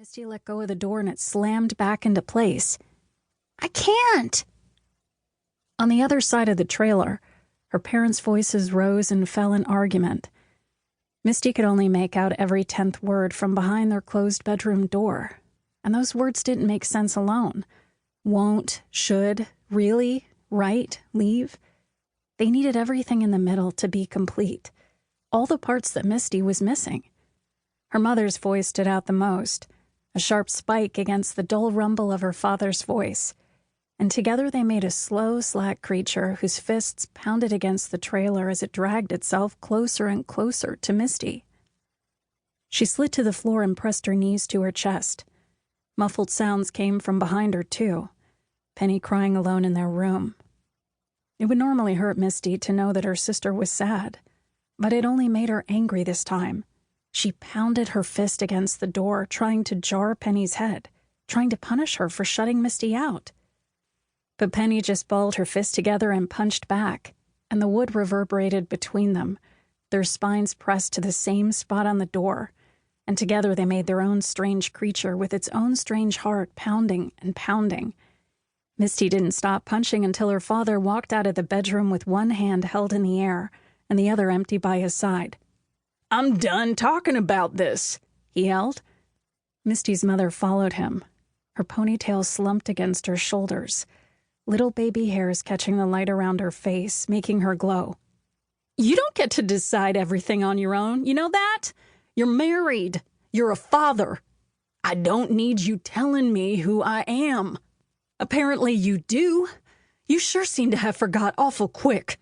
Misty let go of the door and it slammed back into place. I can't! On the other side of the trailer, her parents' voices rose and fell in argument. Misty could only make out every 10th word from behind their closed bedroom door, and those words didn't make sense alone. Won't, should, really, right, leave. They needed everything in the middle to be complete. All the parts that Misty was missing. Her mother's voice stood out the most, a sharp spike against the dull rumble of her father's voice, and together they made a slow, slack creature whose fists pounded against the trailer as it dragged itself closer and closer to Misty. She slid to the floor and pressed her knees to her chest. Muffled sounds came from behind her, too, Penny crying alone in their room. It would normally hurt Misty to know that her sister was sad, but it only made her angry this time. She pounded her fist against the door, trying to jar Penny's head, trying to punish her for shutting Misty out. But Penny just balled her fist together and punched back, and the wood reverberated between them, their spines pressed to the same spot on the door, and together they made their own strange creature with its own strange heart pounding and pounding. Misty didn't stop punching until her father walked out of the bedroom with one hand held in the air and the other empty by his side. "I'm done talking about this," he yelled. Misty's mother followed him. Her ponytail slumped against her shoulders, little baby hairs catching the light around her face, making her glow. "You don't get to decide everything on your own, you know that? You're married. You're a father. I don't need you telling me who I am. Apparently you do. You sure seem to have forgot awful quick."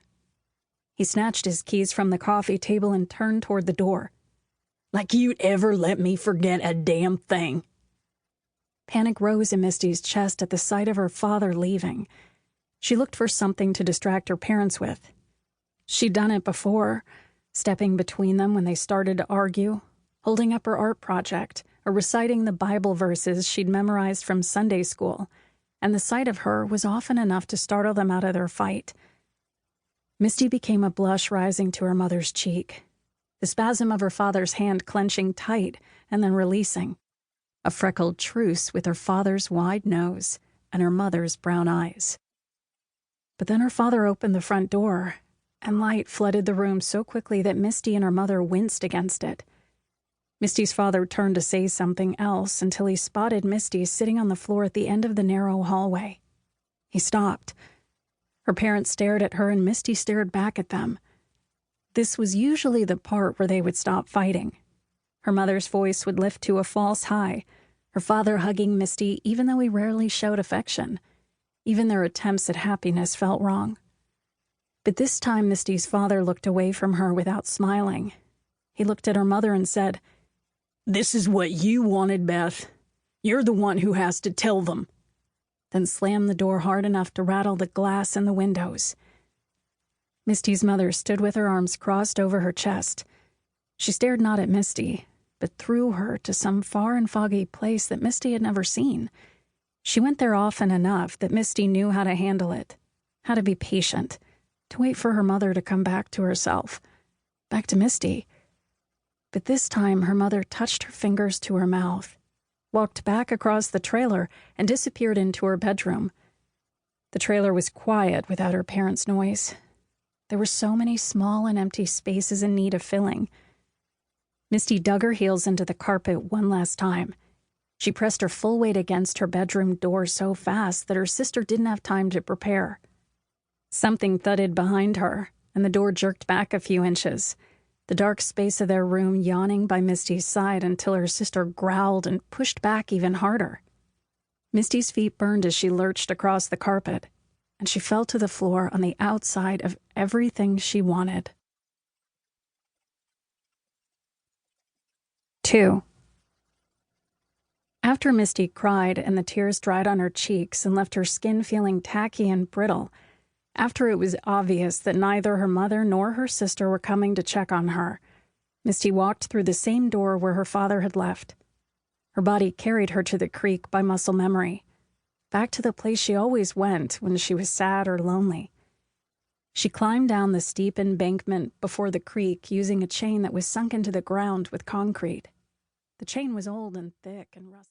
He snatched his keys from the coffee table and turned toward the door. "Like you'd ever let me forget a damn thing." Panic rose in Misty's chest at the sight of her father leaving. She looked for something to distract her parents with. She'd done it before, stepping between them when they started to argue, holding up her art project, or reciting the Bible verses she'd memorized from Sunday school, and the sight of her was often enough to startle them out of their fight. Misty became a blush rising to her mother's cheek, the spasm of her father's hand clenching tight and then releasing, a freckled truce with her father's wide nose and her mother's brown eyes. But then her father opened the front door, and light flooded the room so quickly that Misty and her mother winced against it. Misty's father turned to say something else until he spotted Misty sitting on the floor at the end of the narrow hallway. He stopped. Her parents stared at her and Misty stared back at them. This was usually the part where they would stop fighting. Her mother's voice would lift to a false high, her father hugging Misty even though he rarely showed affection. Even their attempts at happiness felt wrong. But this time Misty's father looked away from her without smiling. He looked at her mother and said, "This is what you wanted, Beth. You're the one who has to tell them." Then slammed the door hard enough to rattle the glass in the windows. Misty's mother stood with her arms crossed over her chest. She stared not at Misty, but through her to some far and foggy place that Misty had never seen. She went there often enough that Misty knew how to handle it, how to be patient, to wait for her mother to come back to herself, back to Misty. But this time her mother touched her fingers to her mouth, walked back across the trailer, and disappeared into her bedroom. The trailer was quiet without her parents' noise. There were so many small and empty spaces in need of filling. Misty dug her heels into the carpet one last time. She pressed her full weight against her bedroom door so fast that her sister didn't have time to prepare. Something thudded behind her, and the door jerked back a few inches, the dark space of their room yawning by Misty's side until her sister growled and pushed back even harder. Misty's feet burned as she lurched across the carpet, and she fell to the floor on the outside of everything she wanted. 2. After Misty cried and the tears dried on her cheeks and left her skin feeling tacky and brittle, after it was obvious that neither her mother nor her sister were coming to check on her, Misty walked through the same door where her father had left. Her body carried her to the creek by muscle memory, back to the place she always went when she was sad or lonely. She climbed down the steep embankment before the creek using a chain that was sunk into the ground with concrete. The chain was old and thick and rusty.